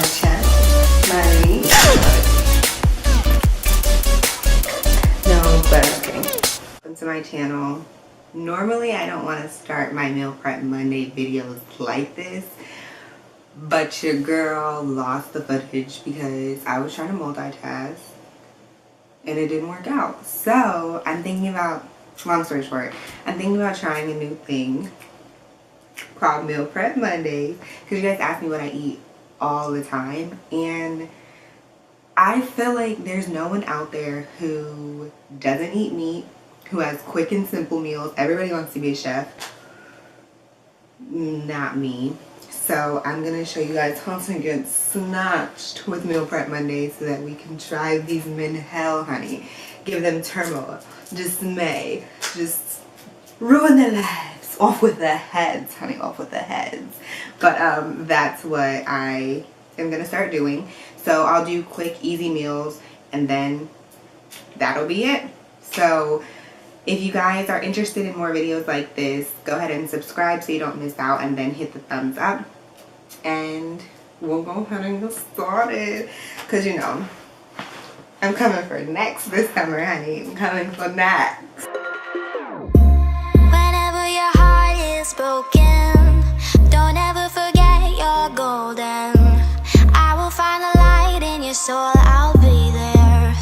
chest, my no, but okay. Welcome to my channel. Normally I don't want to start my meal prep Monday videos like this, but your girl lost the footage because I was trying to multitask and it didn't work out. So I'm thinking about, long story short, I'm thinking about trying a new thing called Meal Prep Mondays, because you guys ask me what I eat all the time, and I feel like there's no one out there who doesn't eat meat, who has quick and simple meals. Everybody wants to be a chef. Not me. So I'm going to show you guys how to get snatched with Meal Prep Mondays so that we can drive these men to hell, honey. Give them turmoil, dismay, just ruin their lives. Off with the heads, honey, off with the heads. But that's what I am going to start doing. So I'll do quick, easy meals, and then that'll be it. So if you guys are interested in more videos like this, go ahead and subscribe so you don't miss out, and then hit the thumbs up. And we'll go ahead and get started. Because, you know, I'm coming for next this summer, honey. I'm coming for next. Whenever your heart is broken, don't ever forget you're golden. I will find the light in your soul, I'll be there.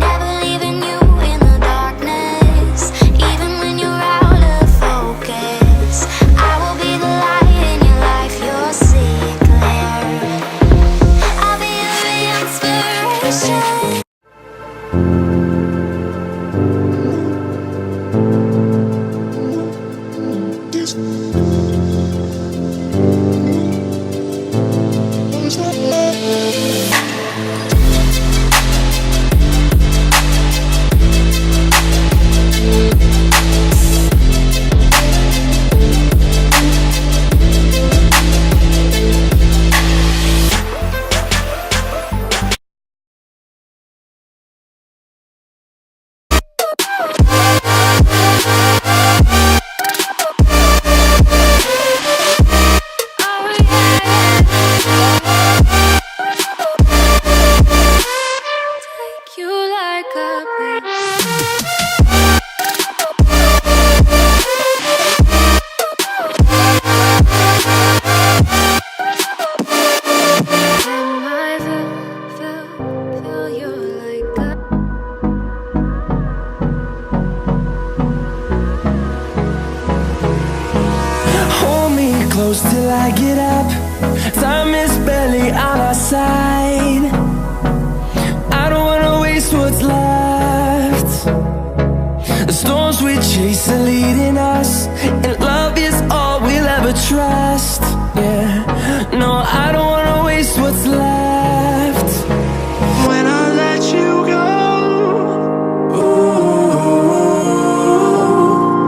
Never leaving you in the darkness, even when you're out of focus. I will be the light in your life, you'll see it clear. I'll be your inspiration. Till I get up, time is barely on our side. I don't wanna waste what's left. The storms we chase are leading us, and love is all we'll ever trust. Yeah, no, I don't wanna waste what's left. When I let you go,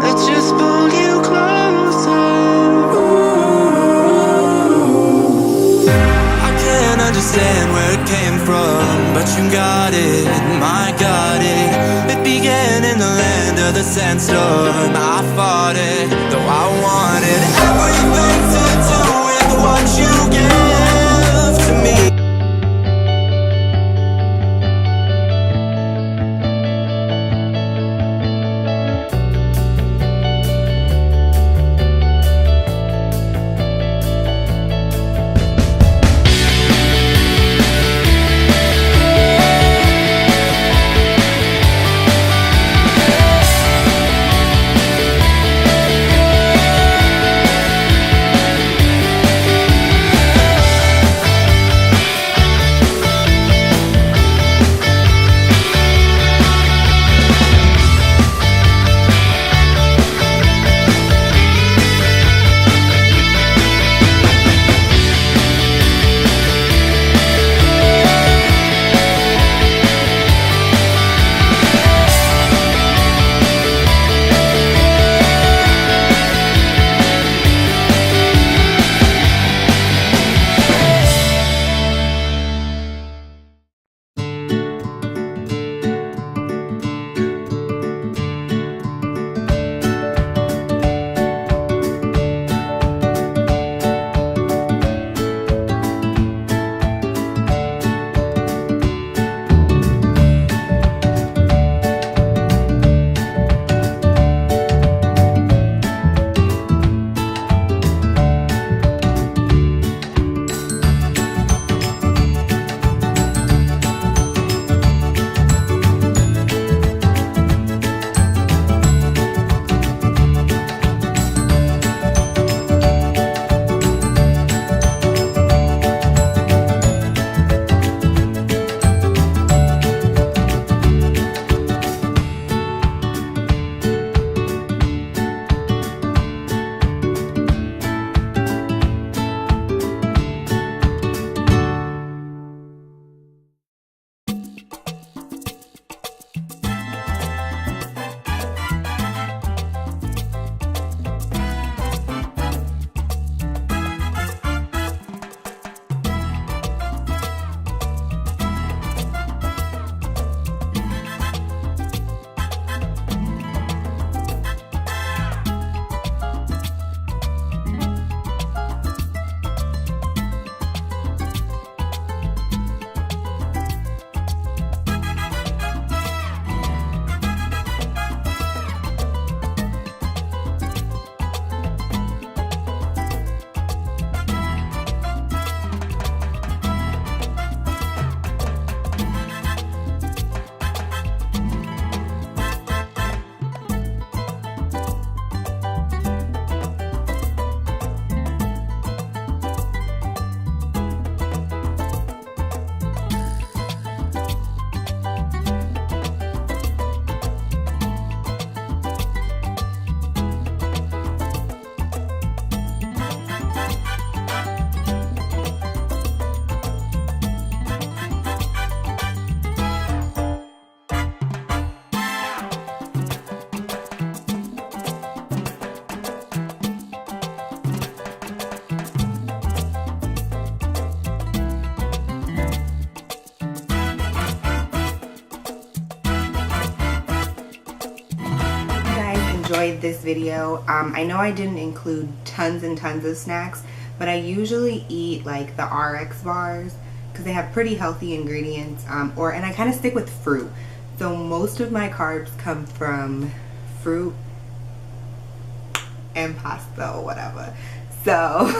I just pull you closer. Understand where it came from, but you got it, I got it. It began in the land of the sandstorm. I fought it, though I wanted everything to do with what you give to me. enjoyed this video. I know I didn't include tons and tons of snacks, but I usually eat like the RX bars because they have pretty healthy ingredients, and I kind of stick with fruit. So most of my carbs come from fruit and pasta or whatever. So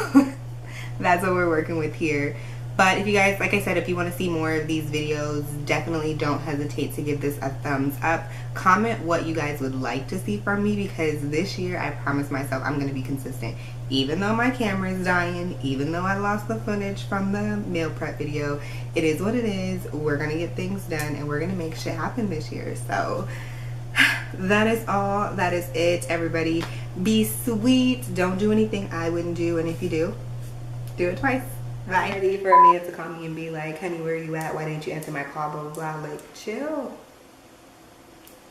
that's what we're working with here. But if you guys, like I said, if you want to see more of these videos, definitely don't hesitate to give this a thumbs up. Comment what you guys would like to see from me, because this year I promise myself I'm going to be consistent. Even though my camera is dying, even though I lost the footage from the meal prep video, it is what it is. We're going to get things done and we're going to make shit happen this year. So that is all. That is it, everybody. Be sweet. Don't do anything I wouldn't do, and if you do it twice. Bye. Ready for a man to call me and be like, honey, where are you at? Why didn't you answer my call? Blah, blah, blah. Like, chill.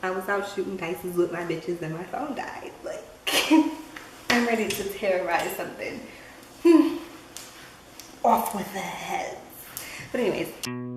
I was out shooting dices with my bitches and my phone died. Like, I'm ready to terrorize something. Off with the heads. But anyways.